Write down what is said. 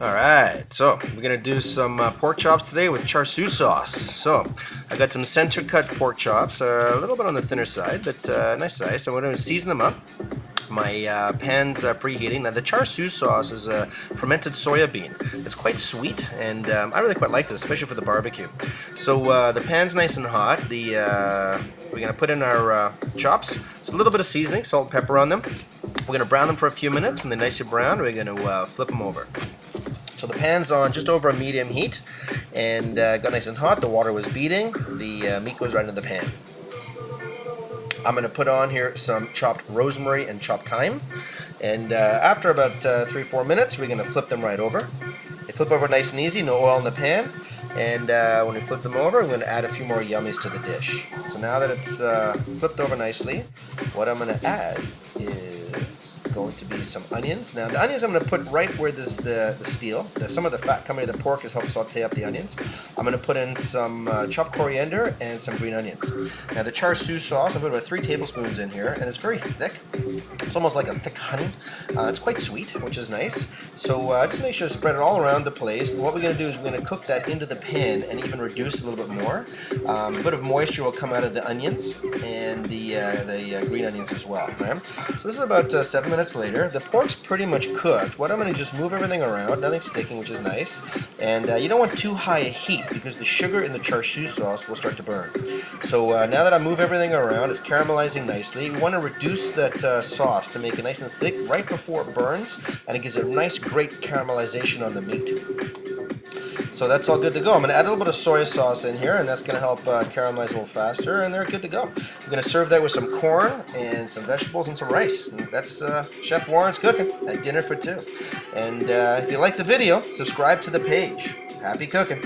Alright, so we're going to do some pork chops today with char siu sauce. So, I got some center cut pork chops, a little bit on the thinner side, but nice size. So, I'm going to season them up. My pan's preheating. Now, the char siu sauce is a fermented soya bean. It's quite sweet, and I really quite like this, especially for the barbecue. So, the pan's nice and hot. We're going to put in our chops. It's a little bit of seasoning, salt and pepper on them. We're going to brown them for a few minutes. When they're nicely brown, we're going to flip them over. So the pan's on just over a medium heat and got nice and hot. The water was beating. The meat goes right into the pan. I'm going to put on here some chopped rosemary and chopped thyme. And after about 3-4 minutes, we're going to flip them right over. They flip over nice and easy, no oil in the pan. And when we flip them over, I'm going to add a few more yummies to the dish. So now that it's flipped over nicely, what I'm going to add is going to be some onions. Now the onions I'm going to put right where this the steel. Some of the fat coming to the pork has helped saute up the onions. I'm going to put in some chopped coriander and some green onions. Now the char siu sauce, I put about 3 tablespoons in here, and it's very thick. It's almost like a thick honey. It's quite sweet, which is nice. So just make sure to spread it all around the place. What we're going to do is we're going to cook that into the pan and even reduce a little bit more. A bit of moisture will come out of the onions and the green onions as well. Right? So this is about 7 minutes later. The pork's pretty much cooked. What I'm going to just move everything around, nothing sticking, which is nice. And you don't want too high a heat because the sugar in the char siu sauce will start to burn. So now that I move everything around, it's caramelizing nicely. We want to reduce that sauce to make it nice and thick right before it burns, and it gives a nice, great caramelization on the meat. So that's all good to go. I'm going to add a little bit of soy sauce in here, and that's going to help caramelize a little faster, and they're good to go. I'm going to serve that with some corn and some vegetables and some rice. And that's Chef Warren's cooking at dinner for 2. And if you like the video, subscribe to the page. Happy cooking.